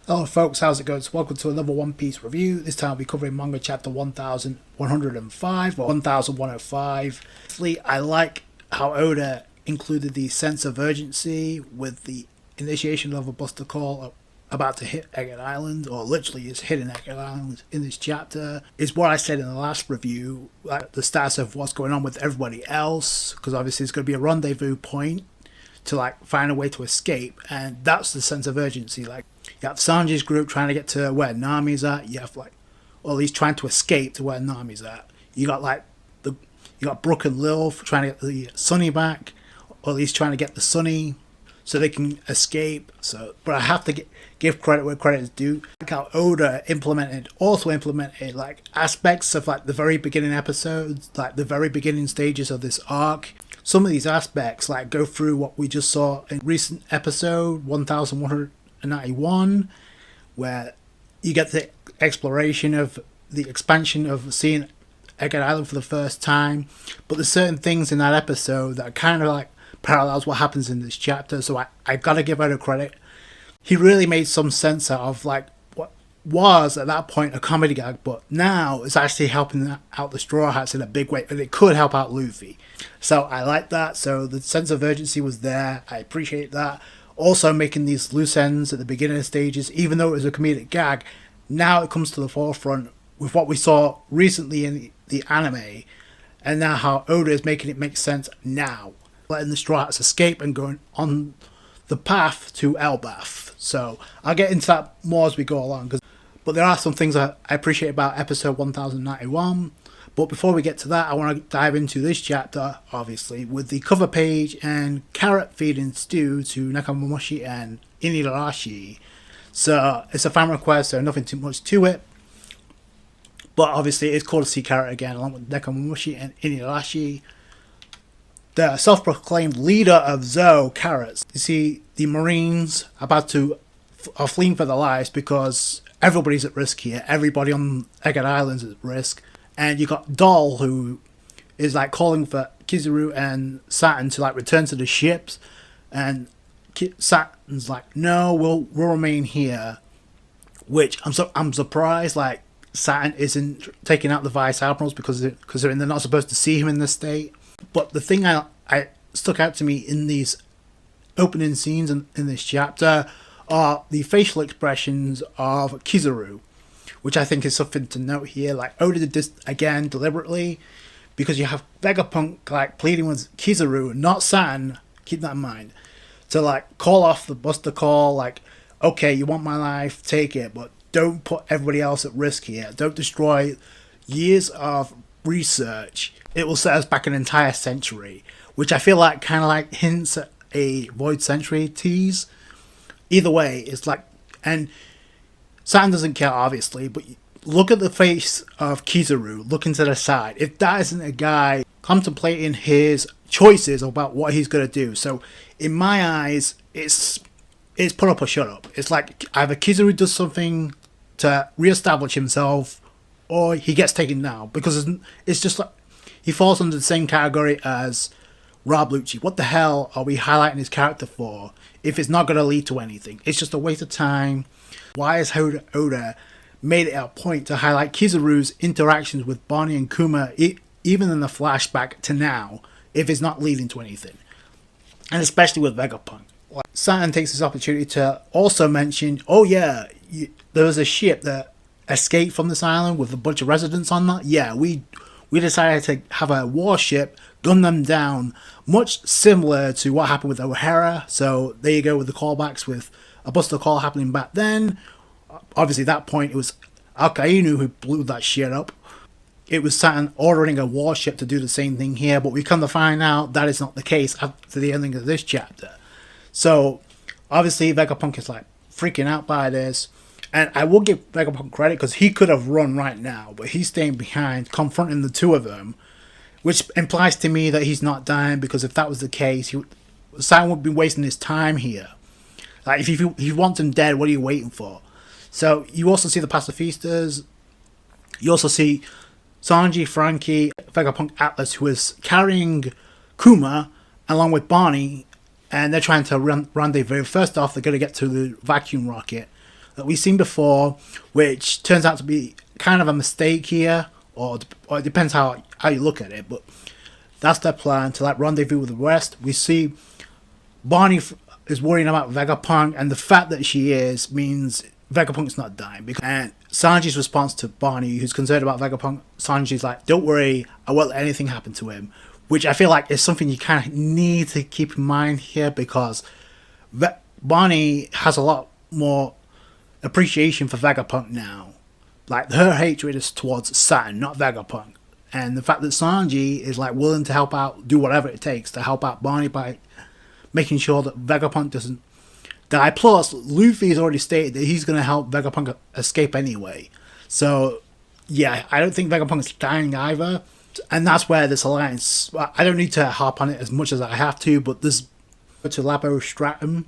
Hello folks, how's it going? So welcome to another One Piece review. This time I'll be covering manga chapter 1105 or 1105. Firstly, I like how Oda included the sense of urgency with the initiation of a Buster Call about to hit Egghead Island, or literally is hitting Egghead Island in this chapter. Is what I said in the last review, like the status of what's going on with everybody else, because obviously it's going to be a rendezvous point to like find a way to escape, and that's the sense of urgency. Like you have Sanji's group trying to get to where Nami's at. You have like, or at least trying to escape to where Nami's at. You got like you got Brook and Lil trying to get the Sunny back, or at least trying to get the Sunny so they can escape. So, but I have to give credit where credit is due. Like how Oda also implemented like aspects of like the very beginning episodes, like the very beginning stages of this arc. Some of these aspects like go through what we just saw in recent episode 1191, where you get the exploration of the expansion of seeing Egghead Island for the first time. But there's certain things in that episode that kind of like parallels what happens in this chapter. So I gotta give Oda credit. He really made some sense out of like what was at that point a comedy gag, but now it's actually helping out the Straw Hats in a big way, and it could help out Luffy. So I like that. So the sense of urgency was there. I appreciate that. Also making these loose ends at the beginning stages, even though it was a comedic gag, now it comes to the forefront with what we saw recently in the anime, and now how Oda is making it make sense now, letting the Straw Hats escape and going on the path to Elbaf. So I'll get into that more as we go along, but there are some things that I appreciate about episode 1091. But before we get to that, I want to dive into this chapter, obviously, with the cover page and Carrot feeding stew to Nekomamushi and Inuyasha. So it's a fan request, so nothing too much to it. But obviously it's cool to see Carrot again, along with Nekomamushi and Inuyasha. The self-proclaimed leader of Zou, Carrots. You see the Marines are fleeing for their lives because everybody's at risk here. Everybody on Egghead Island is at risk. And you got Doll, who is like calling for Kizaru and Saturn to like return to the ships, and Saturn's like, no, we'll remain here. Which I'm surprised like Saturn isn't taking out the Vice Admirals because they're not supposed to see him in this state. But the thing I stuck out to me in these opening scenes in this chapter are the facial expressions of Kizaru, which I think is something to note here. Like Oda did this again deliberately, because you have Vegapunk like pleading with Kizaru, not Saturn, keep that in mind, to like call off the Buster Call, like, okay, you want my life, take it, but don't put everybody else at risk here. Don't destroy years of research. It will set us back an entire century, which I feel like kind of like hints at a Void Century tease. Either way, it's like, and Saturn doesn't care, obviously, but look at the face of Kizaru looking to the side. If that isn't a guy contemplating his choices about what he's going to do. So, in my eyes, it's put up or shut up. It's like either Kizaru does something to reestablish himself, or he gets taken down. Because it's just like, he falls under the same category as Rob Lucci. What the hell are we highlighting his character for if it's not going to lead to anything? It's just a waste of time. Why has Oda made it a point to highlight Kizaru's interactions with Bonnie and Kuma, even in the flashback to now, if it's not leading to anything? And especially with Vegapunk. Saturn takes this opportunity to also mention, oh yeah, there was a ship that escaped from this island with a bunch of residents on that. Yeah, we decided to have a warship, gun them down, much similar to what happened with O'Hara. So there you go with the callbacks with a Buster Call happening back then. Obviously, at that point, it was Akainu who blew that shit up. It was Saturn ordering a warship to do the same thing here, but we come to find out that is not the case after the ending of this chapter. So, obviously, Vegapunk is like freaking out by this. And I will give Vegapunk credit because he could have run right now, but he's staying behind, confronting the two of them, which implies to me that he's not dying, because if that was the case, Saturn would be wasting his time here. Like, if you want him dead, what are you waiting for? So, you also see the pacifistas. You also see Sanji, Frankie, Vegapunk, Atlas, who is carrying Kuma along with Barney, and they're trying to rendezvous. First off, they're going to get to the vacuum rocket. that we've seen before, which turns out to be kind of a mistake here, or it depends how you look at it, but that's their plan, to like rendezvous with the rest. We see Barney is worrying about Vegapunk, and the fact that she is means Vegapunk's not dying. And Sanji's response to Barney, who's concerned about Vegapunk, Sanji's like, don't worry, I won't let anything happen to him. Which I feel like is something you kind of need to keep in mind here, because Barney has a lot more appreciation for Vegapunk now. Like, her hatred is towards Saturn, not Vegapunk. And the fact that Sanji is like willing to help out, do whatever it takes to help out Barney by making sure that Vegapunk doesn't die. Plus, Luffy's already stated that he's going to help Vegapunk escape anyway. So, yeah, I don't think Vegapunk's dying either. And that's where this alliance, I don't need to harp on it as much as I have to, but this to Labo Stratum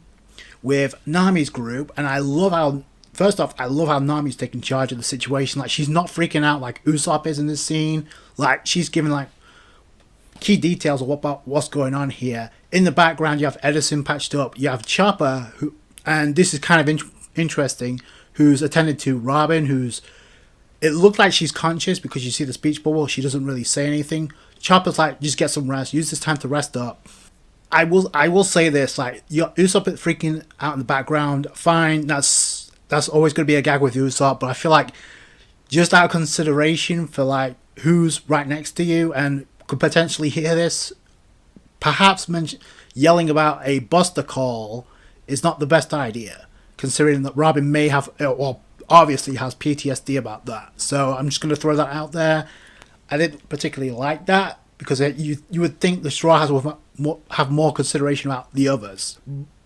with Nami's group, and I love how, first off, I love how Nami's taking charge of the situation. Like, she's not freaking out like Usopp is in this scene. Like, she's giving like key details of what's going on here. In the background, you have Edison patched up. You have Chopper, who, and this is kind of interesting, who's attended to Robin, who's, it looked like she's conscious because you see the speech bubble. She doesn't really say anything. Chopper's like, just get some rest. Use this time to rest up. I will say this, like, Usopp freaking out in the background. Fine, that's always going to be a gag with Usopp, but I feel like just out of consideration for like who's right next to you and could potentially hear this, perhaps yelling about a Buster call is not the best idea, considering that Robin may have, well, obviously has PTSD about that. So I'm just going to throw that out there. I didn't particularly like that, because you would think the Straw Hats would have more consideration about the others.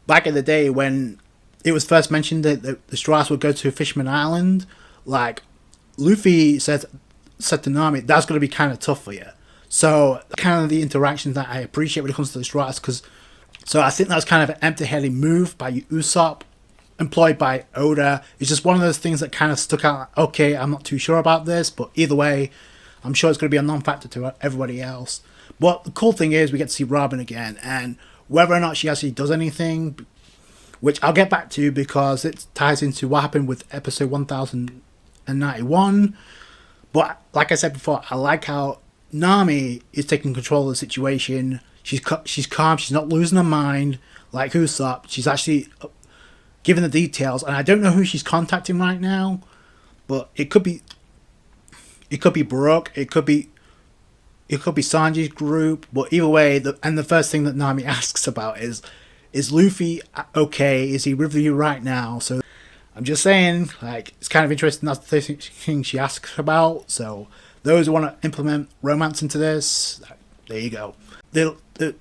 Back in the day when it was first mentioned that the Straw Hats would go to Fishman Island, like, Luffy said to Nami, that's going to be kind of tough for you. So kind of the interactions that I appreciate when it comes to the Straw Hats, so I think that's kind of an empty-headed move by Usopp, employed by Oda. It's just one of those things that kind of stuck out. Like, okay, I'm not too sure about this, but either way, I'm sure it's going to be a non-factor to everybody else. But the cool thing is we get to see Robin again, and whether or not she actually does anything, which I'll get back to because it ties into what happened with episode 1091. But like I said before, I like how Nami is taking control of the situation. She's calm, she's not losing her mind like Usopp. She's actually giving the details, and I don't know who she's contacting right now, but it could be Baroque, it could be Sanji's group, but either way, the first thing that Nami asks about is Luffy okay? Is he with you right now? So I'm just saying, like, it's kind of interesting. That's the thing she asks about. So those who want to implement romance into this, there you go.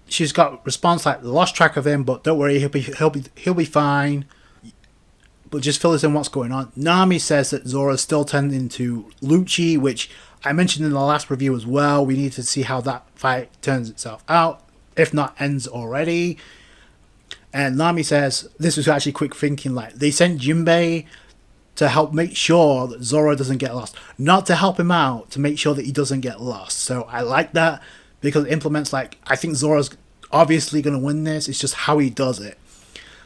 She's got response like, lost track of him, but don't worry, he'll be fine. But just fill us in what's going on. Nami says that Zoro's still tending to Lucci, which I mentioned in the last review as well. We need to see how that fight turns itself out, if not ends already. And Nami says, this was actually quick thinking, like, they sent Jinbei to help make sure that Zoro doesn't get lost. Not to help him out, to make sure that he doesn't get lost. So I like that, because it implements, like, I think Zoro's obviously going to win this. It's just how he does it.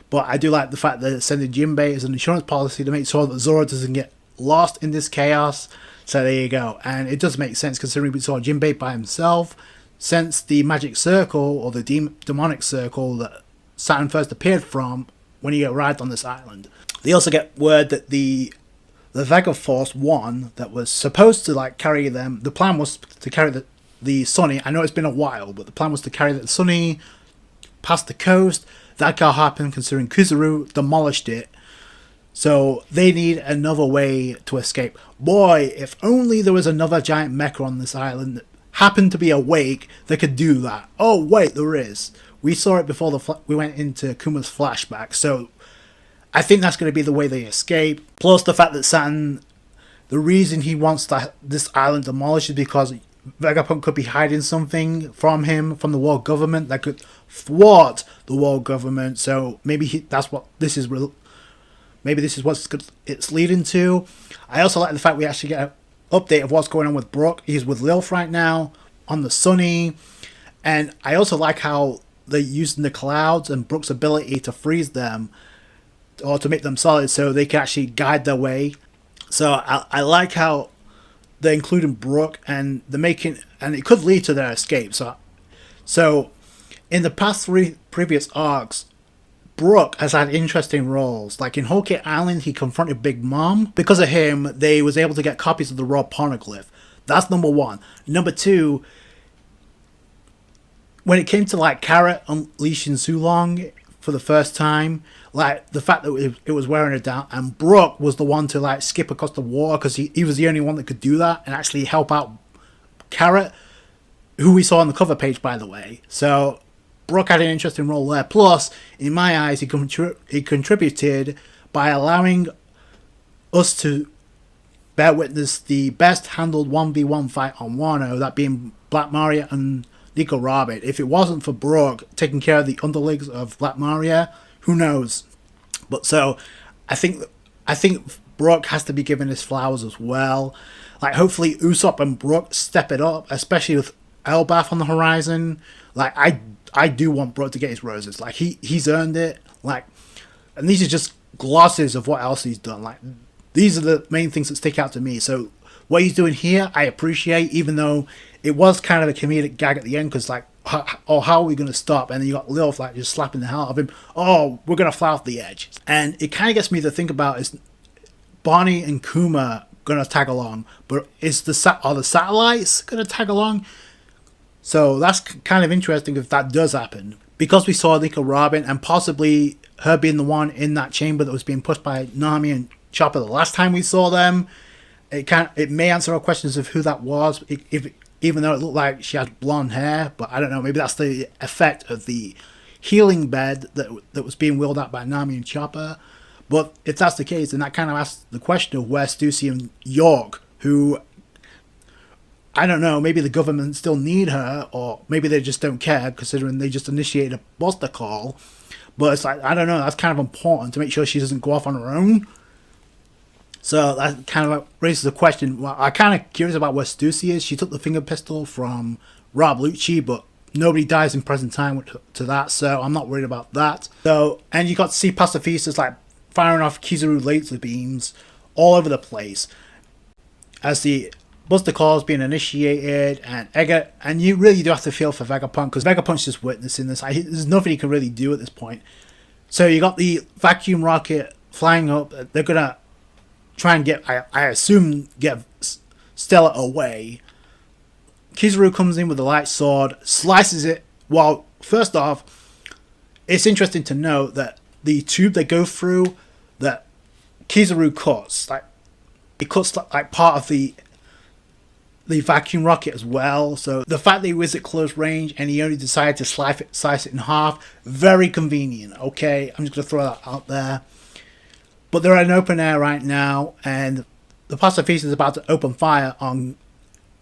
But I do like the fact that it's sending Jinbei as an insurance policy to make sure that Zoro doesn't get lost in this chaos. So there you go. And it does make sense, considering we saw Jinbei by himself since the magic circle, or the demonic circle that Saturn first appeared from when he arrived on this island. They also get word that the Vega Force 1 that was supposed to like carry them, the plan was to carry the Sunny. I know it's been a while, but the plan was to carry the Sunny past the coast. That can't happen considering Kuzuru demolished it. So they need another way to escape. Boy, if only there was another giant mecha on this island that happened to be awake that could do that. Oh wait, there is. We saw it before we went into Kuma's flashback. So I think that's going to be the way they escape. Plus the fact that Saturn, the reason he wants this island demolished is because Vegapunk could be hiding something from him, from the world government, that could thwart the world government. So maybe that's what this is. Maybe this is what it's leading to. I also like the fact we actually get an update of what's going on with Brook. He's with Lilith right now on the Sunny. And I also like how they're using the clouds and Brook's ability to freeze them or to make them solid so they can actually guide their way. So I like how they're including Brook, and they're making, and it could lead to their escape. So in the past 3 previous arcs, Brook has had interesting roles. Like in Whole Cake Island, he confronted Big Mom. Because of him, they was able to get copies of the raw poneglyph. That's number 1. Number 2, when it came to like Carrot unleashing Sulong for the first time, like the fact that it was wearing it down, and Brook was the one to like skip across the water because he was the only one that could do that and actually help out Carrot, who we saw on the cover page, by the way. So Brook had an interesting role there. Plus, in my eyes, he contributed by allowing us to bear witness the best handled 1v1 fight on Wano, that being Black Maria and Nico Robin. If it wasn't for Brook taking care of the underlings of Black Maria, who knows? But so, I think Brook has to be given his flowers as well. Like, hopefully Usopp and Brook step it up, especially with Elbaf on the horizon. Like, I do want Brook to get his roses. Like, he's earned it. Like, and these are just glosses of what else he's done. Like, these are the main things that stick out to me. So what he's doing here, I appreciate, even though it was kind of a comedic gag at the end, because like, how are we going to stop? And then you got Lilith like just slapping the hell out of him. Oh, we're going to fly off the edge. And it kind of gets me to think about, is Bonnie and Kuma going to tag along? But are the satellites going to tag along? So that's kind of interesting if that does happen. Because we saw Nico Robin and possibly her being the one in that chamber that was being pushed by Nami and Chopper the last time we saw them, it may answer our questions of who that was, even though it looked like she had blonde hair. But I don't know, maybe that's the effect of the healing bed that was being wheeled out by Nami and Chopper. But if that's the case, then that kind of asks the question of where Stussy and York, who, I don't know, maybe the government still need her, or maybe they just don't care, considering they just initiated a buster call. But it's like, I don't know, that's kind of important to make sure she doesn't go off on her own. So that kind of raises the question. Well, I'm kind of curious about where Stussy is. She took the finger pistol from Rob Lucci, but nobody dies in present time to that, so I'm not worried about that. So, and you got to see pacifistas like firing off Kizaru laser beams all over the place as the Buster Call is being initiated, and Egghead, and you really do have to feel for Vegapunk, because Vegapunk's just witnessing this. There's nothing he can really do at this point. So you got the vacuum rocket flying up. They're gonna try and get, I assume, get Stella away. Kizaru comes in with a light sword, slices it. Well, first off, it's interesting to note that the tube they go through, that Kizaru cuts, like it cuts like part of the vacuum rocket as well. So the fact that he was at close range and he only decided to slice it in half, very convenient. Okay, I'm just gonna throw that out there. But they're in open air right now, and the pacifist is about to open fire on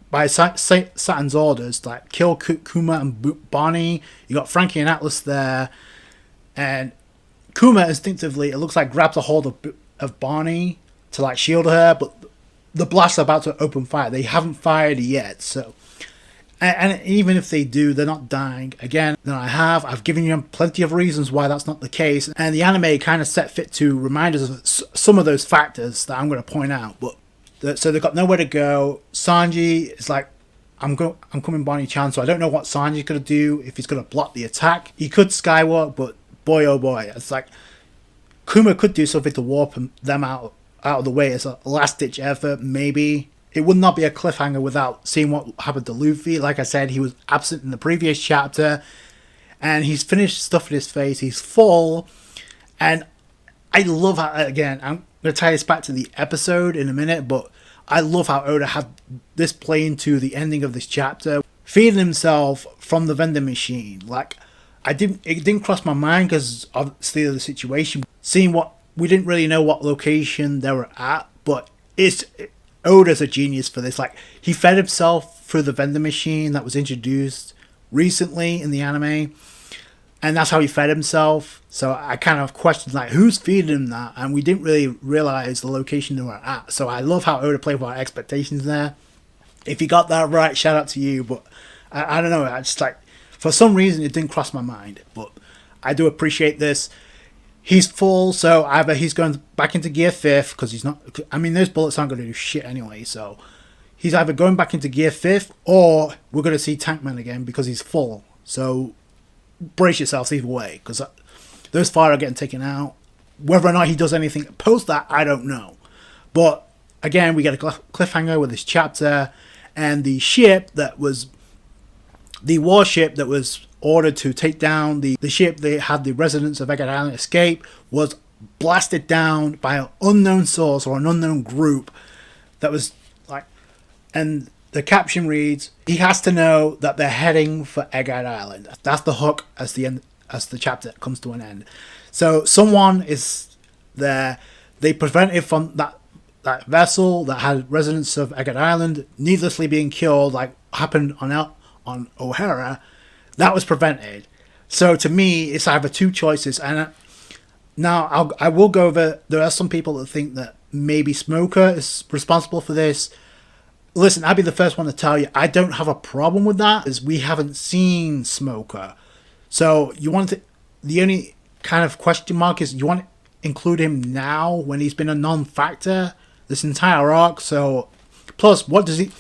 by Saturn's orders, like kill Kuma and Bonnie. You got Frankie and Atlas there, and Kuma instinctively, it looks like, grabs a hold of Bonnie to like shield her, but the blasts are about to open fire. They haven't fired yet, so. And even if they do, they're not dying. Again, I've given you plenty of reasons why that's not the case. And the anime kind of set fit to remind us of some of those factors that I'm going to point out. But so they've got nowhere to go. Sanji is like, I'm coming Bonnie-chan, so I don't know what Sanji's going to do, if he's going to block the attack. He could skywalk, but boy oh boy, it's like Kuma could do something to warp them out of the way as a last-ditch effort, maybe. It would not be a cliffhanger without seeing what happened to Luffy. Like I said, he was absent in the previous chapter, and he's finished stuffing his face. He's full, and I love how, again, I'm going to tie this back to the episode in a minute, but I love how Oda had this play into the ending of this chapter, feeding himself from the vending machine. Like, it didn't cross my mind because obviously of the situation. We didn't really know what location they were at, but Oda's a genius for this. Like, he fed himself through the vending machine that was introduced recently in the anime, and that's how he fed himself. So I kind of questioned, like, who's feeding him that? And we didn't really realize the location they were at. So I love how Oda played with our expectations there. If you got that right, shout out to you. But I don't know. I just, like, for some reason it didn't cross my mind. But I do appreciate this. he's full, so either he's going back into gear 5th because he's not. I mean, those bullets aren't going to do shit anyway, so he's either going back into gear 5th or we're going to see Tankman again because he's full. So brace yourselves either way, because those fire are getting taken out. Whether or not he does anything post that, I don't know. But again, we get a cliffhanger with this chapter, and the warship that was ordered to take down the ship that had the residents of Egghead Island escape was blasted down by an unknown source or an unknown group that was like, and the caption reads, "He has to know that they're heading for Egghead Island." That's the hook as the chapter comes to an end. So someone is there. They prevented from that vessel that had residents of Egghead Island needlessly being killed, like happened on O'Hara. That was prevented. So to me, it's either two choices. And now I will go over. There are some people that think that maybe Smoker is responsible for this. Listen, I'll be the first one to tell you, I don't have a problem with that, as we haven't seen Smoker. So the only kind of question mark is, you want to include him now when he's been a non-factor this entire arc. So plus, what does he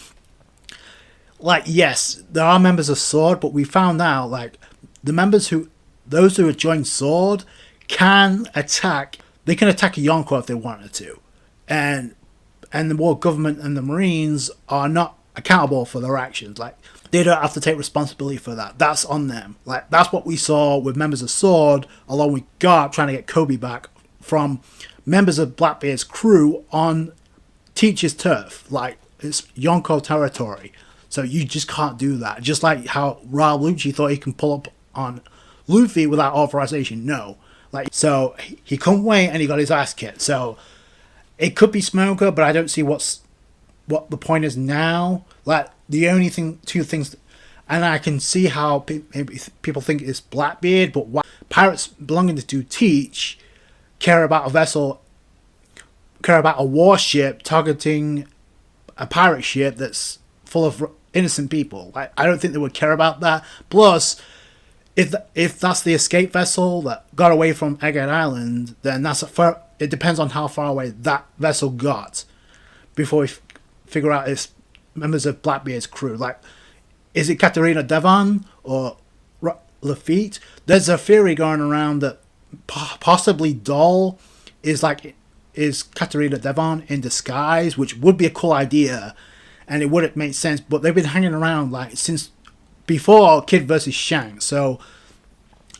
like? Yes, there are members of Sword, but we found out like those who have joined Sword can attack. They can attack a Yonko if they wanted to, and the world government and the Marines are not accountable for their actions. Like, they don't have to take responsibility for that. That's on them. Like, that's what we saw with members of Sword, along with Garp trying to get Kobe back from members of Blackbeard's crew on Teach's turf. Like, it's Yonko territory. So you just can't do that. Just like how Raul Lucci thought he can pull up on Luffy without authorization. No. Like, so he couldn't wait and he got his ass kicked. So it could be Smoker, but I don't see what the point is now. Like, the only two things, and I can see how maybe people think it's Blackbeard, but why pirates belonging to Teach care about a warship targeting a pirate ship that's full of innocent people. Like, I don't think they would care about that. Plus, if that's the escape vessel that got away from Egghead Island, then it depends on how far away that vessel got before we figure out it's members of Blackbeard's crew. Like, is it Katarina Devon or Lafitte? There's a theory going around that possibly Doll is Katarina Devon in disguise, which would be a cool idea, and it wouldn't make sense. But they've been hanging around like since before Kid versus Shanks, so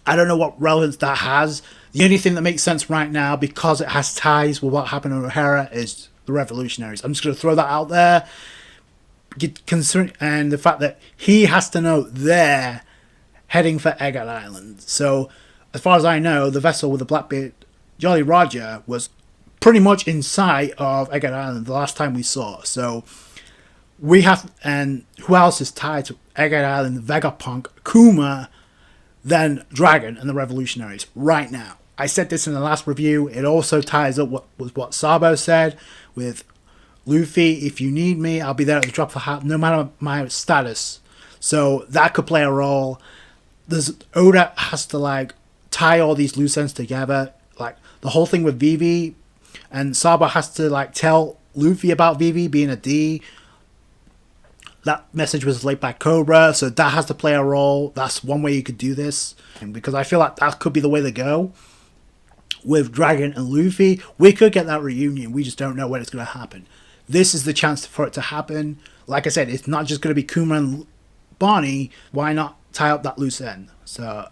I don't know what relevance that has. The only thing that makes sense right now, because it has ties with what happened to O'Hara, is the Revolutionaries. I'm just going to throw that out there. And the fact that he has to know they're heading for Egghead Island. So, as far as I know, the vessel with the Blackbeard Jolly Roger was pretty much in sight of Egghead Island the last time we saw. So, and who else is tied to Egghead Island, Vegapunk, Kuma, then Dragon and the Revolutionaries right now? I said this in the last review. It also ties up with what Sabo said with Luffy. If you need me, I'll be there at the drop of a hat, no matter my status. So that could play a role. Oda has to tie all these loose ends together. Like the whole thing with Vivi, and Sabo has to tell Luffy about Vivi being a D. That message was laid by Cobra, so that has to play a role. That's one way you could do this, and because I feel like that could be the way to go. With Dragon and Luffy, we could get that reunion. We just don't know when it's going to happen. This is the chance for it to happen. Like I said, it's not just going to be Kuma and Barney. Why not tie up that loose end? So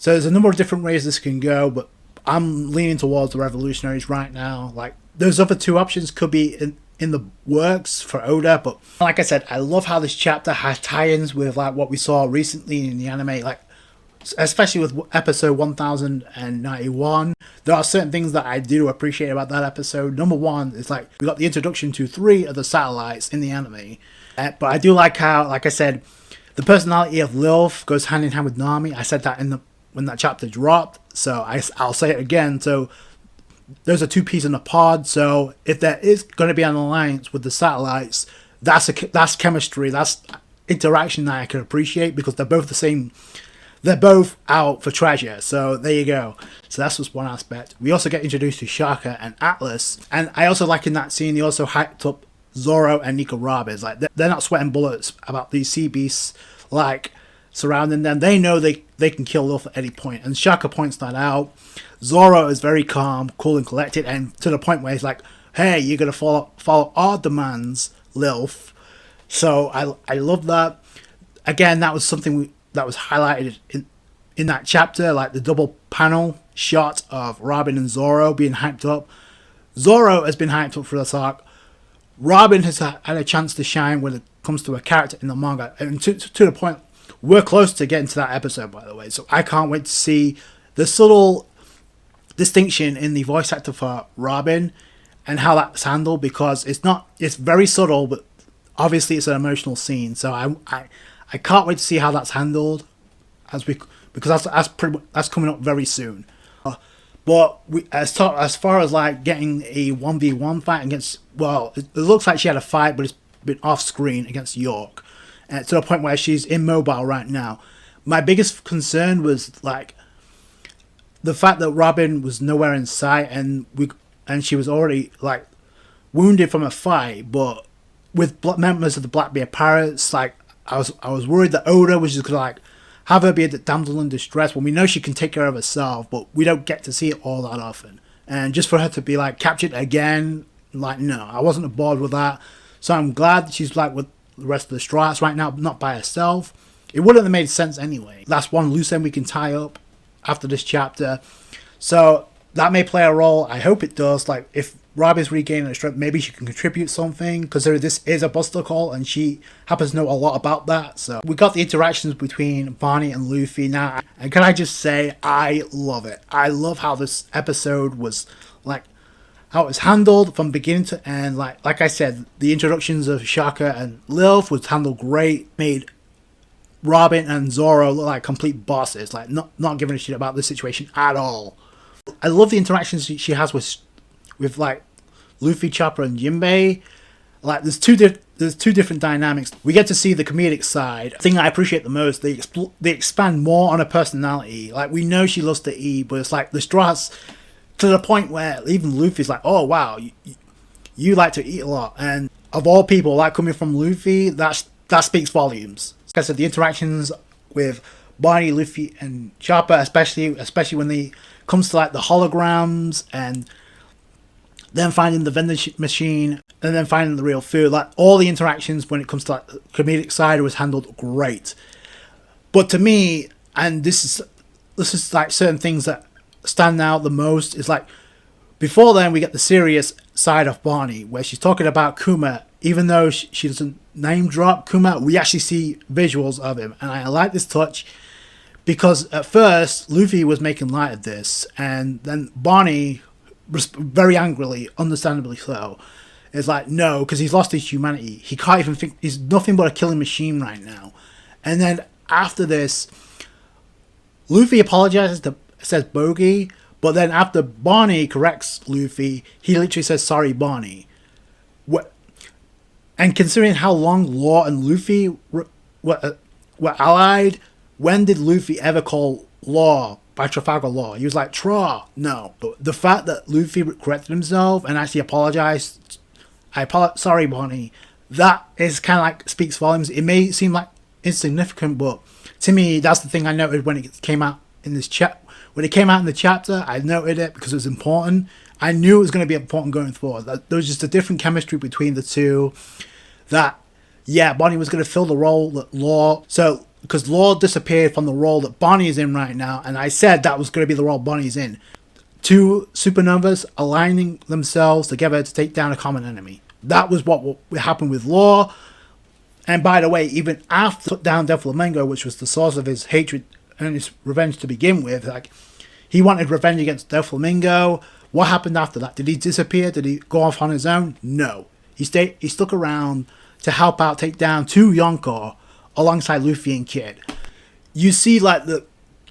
there's a number of different ways this can go, but I'm leaning towards the Revolutionaries right now. Like, those other two options could be in the works for Oda, but like I said, I love how this chapter has tie-ins with what we saw recently in the anime, especially with episode 1091. There are certain things that I do appreciate about that episode. Number one is we got the introduction to 3 of the satellites in the anime, but I do like how, like I said, the personality of Lilf goes hand in hand with Nami. I said that when that chapter dropped, so I'll say it again. So there's a 2-piece in a pod, so if there is going to be an alliance with the satellites, that's chemistry, that's interaction that I can appreciate, because they're both the same they're both out for treasure. So there you go. So that's just one aspect. We also get introduced to Shaka and Atlas, and I also like in that scene they also hyped up Zoro and Nico Robins. Like they're not sweating bullets about these sea beasts like surrounding them. They know they can kill Luffy at any point, and Shaka points that out. Zoro is very calm, cool, and collected, and to the point where he's like, "Hey, you're gonna follow our demands, Lilf." So I love that. Again, that was something that was highlighted in that chapter, like the double panel shot of Robin and Zoro being hyped up. Zoro has been hyped up for this arc. Robin has had a chance to shine when it comes to a character in the manga, and to the point, we're close to getting to that episode, by the way. So I can't wait to see the subtle distinction in the voice actor for Robin and how that's handled, because it's very subtle, but obviously it's an emotional scene. So I can't wait to see how that's handled because that's coming up very soon. But as far as like getting a 1v1 fight against, well, it looks like she had a fight, but it's been off screen against York, and to the point where she's immobile right now. My biggest concern was like the fact that Robin was nowhere in sight, and she was already like wounded from a fight. But with members of the Blackbeard Pirates, like I was worried that Oda was just gonna like have her be a damsel in distress when we know she can take care of herself, but we don't get to see it all that often. And just for her to be like captured again, like, no, I wasn't aboard with that. So I'm glad that she's like with the rest of the Straw Hats right now, not by herself. It wouldn't have made sense anyway. That's one loose end we can tie up after this chapter. So that may play a role. I hope it does. Like if Robin's regaining her strength, maybe she can contribute something, because this is a Buster Call and she happens to know a lot about that. So we got the interactions between Barney and Luffy now, and can I just say I love it. I love how this episode was like, how it was handled from beginning to end. Like I said, the introductions of Shaka and Lilf was handled great, made Robin and Zoro look like complete bosses, like not giving a shit about the situation at all. I love the interactions she has with like Luffy, Chopper, and Jinbei. Like there's two different dynamics. We get to see the comedic side. The thing I appreciate the most, they expand more on her personality. Like we know she loves to eat, but it's like the Straw Hats to the point where even Luffy's like, oh wow, you like to eat a lot. And of all people, like coming from Luffy, that speaks volumes. Like I said, the interactions with Barney, Luffy, and Chopper, especially when they comes to like the holograms and then finding the vending machine and then finding the real food, like all the interactions when it comes to like the comedic side was handled great. But to me, and this is like certain things that stand out the most, is like before then we get the serious side of Barney where she's talking about Kuma. Even though she doesn't name drop Kuma, we actually see visuals of him, and I like this touch. Because at first, Luffy was making light of this, and then Barney, very angrily, understandably so, is like, no, because he's lost his humanity. He can't even think, he's nothing but a killing machine right now. And then after this, Luffy apologizes says bogey, but then after Barney corrects Luffy, he literally says, sorry, Barney. And considering how long Law and Luffy were allied, when did Luffy ever call Law by Trafalgar Law? He was like, Tra, no. But the fact that Luffy corrected himself and actually apologized, sorry, Bonnie, that is kind of like speaks volumes. It may seem like insignificant, but to me, that's the thing I noted when it came out in this chat. When it came out in the chapter, I noted it because it was important. I knew it was going to be important going forward. There was just a different chemistry between the two. That, yeah, Bonnie was going to fill the role that Law. So, because Law disappeared from the role that Bonnie is in right now, and I said that was going to be the role Bonnie's in. Two supernovas aligning themselves together to take down a common enemy. That was what happened with Law. And by the way, even after he took down Doflamingo, which was the source of his hatred and his revenge to begin with, like he wanted revenge against Doflamingo. What happened after that? Did he disappear? Did he go off on his own? No. He stuck around to help out take down two Yonko alongside Luffy and Kid. You see like the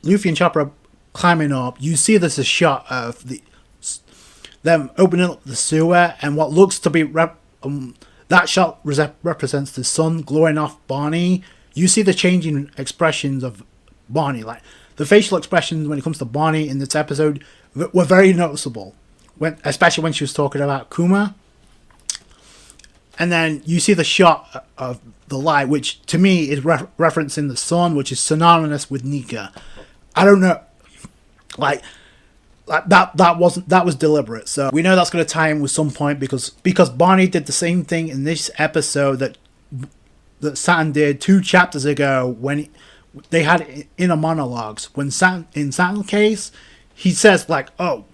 Luffy and Chopper climbing up. You see there's a shot of them opening up the sewer, and what looks to be that shot represents the sun glowing off Barney. You see the changing expressions of Bonnie. Like, the facial expressions when it comes to Bonnie in this episode were very noticeable, especially when she was talking about Kuma. And then you see the shot of the light, which to me is referencing the sun, which is synonymous with Nika. I don't know, like that was deliberate. So we know that's going to tie in with some point because Bonnie did the same thing in this episode that Saturn did 2 chapters ago when they had inner monologues. When in Saturn's case, he says like, "Oh,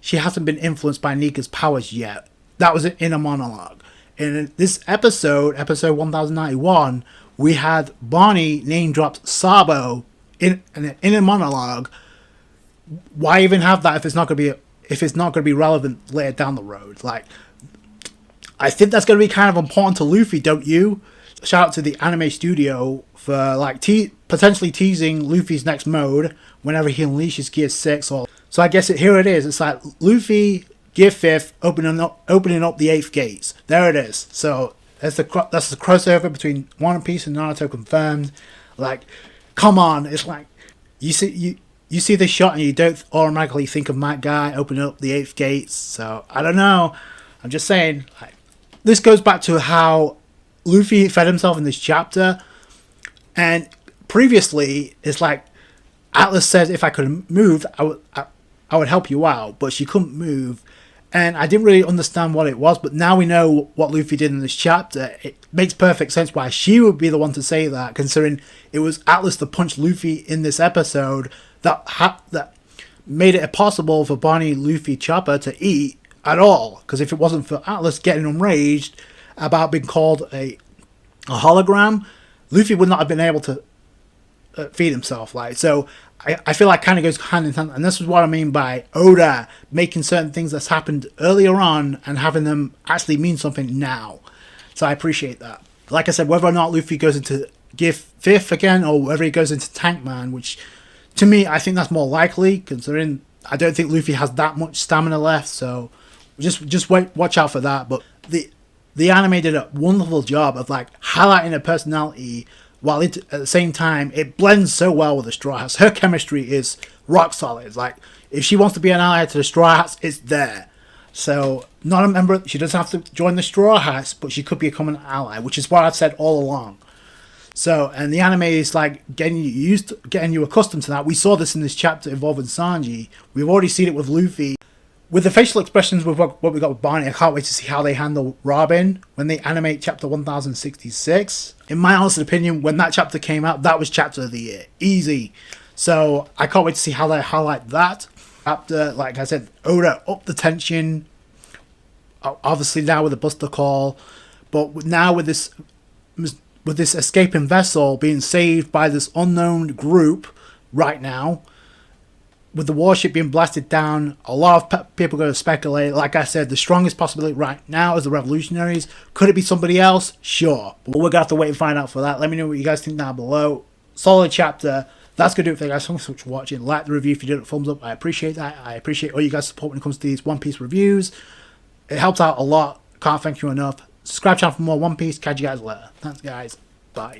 she hasn't been influenced by Nika's powers yet." That was an inner monologue. And in this episode 1091, we had Bonnie name dropped Sabo in a monologue. Why even have that if it's not going to be relevant later down the road? Like, I think that's going to be kind of important to Luffy, don't you? Shout out to the anime studio for like potentially teasing Luffy's next mode whenever he unleashes Gear 6. So I guess here it is. It's like Luffy Gear 5th opening up the 8th gates. There it is. So that's the crossover between One Piece and Naruto confirmed. Like, come on! It's like you see this shot and you don't automatically think of Mad Guy opening up the 8th gates. So I don't know. I'm just saying. Like, this goes back to how Luffy fed himself in this chapter, and previously it's like Atlas said if I could move, I would help you out, but she couldn't move. And I didn't really understand what it was, but now we know what Luffy did in this chapter. It makes perfect sense why she would be the one to say that, considering it was Atlas that punched Luffy in this episode that made it impossible for Bonnie, Luffy, Chopper to eat at all. Because if it wasn't for Atlas getting enraged about being called a hologram, Luffy would not have been able to feed himself. Like, so I feel like kind of goes hand in hand, and this is what I mean by Oda making certain things that's happened earlier on and having them actually mean something now. So I appreciate that. Like I said, whether or not Luffy goes into Gear 5th again or whether he goes into Tank Man, which to me I think that's more likely, considering I don't think Luffy has that much stamina left. So just watch out for that. But the anime did a wonderful job of like highlighting her personality, while at the same time it blends so well with the Straw Hats. Her chemistry is rock solid. It's like, if she wants to be an ally to the Straw Hats, it's there. So not a member, she doesn't have to join the Straw Hats, but she could become an ally, which is what I've said all along. So, and the anime is like getting you accustomed to that. We saw this in this chapter involving Sanji. We've already seen it with Luffy. With the facial expressions with what we got with Barney, I can't wait to see how they handle Robin when they animate chapter 1066. In my honest opinion, when that chapter came out, that was chapter of the year. Easy. So I can't wait to see how they highlight that. Chapter, like I said, Oda up the tension. Obviously now with the Buster Call. But now with this escaping vessel being saved by this unknown group right now, with the warship being blasted down, a lot of people are going to speculate. Like I said, the strongest possibility right now is the revolutionaries. Could it be somebody else? Sure. But we're going to have to wait and find out for that. Let me know what you guys think down below. Solid chapter. That's going to do it for you guys. Thanks so much for watching. Like the review if you did it, thumbs up. I appreciate that. I appreciate all you guys' support when it comes to these One Piece reviews. It helps out a lot. Can't thank you enough. Subscribe channel for more One Piece. Catch you guys later. Thanks, guys. Bye.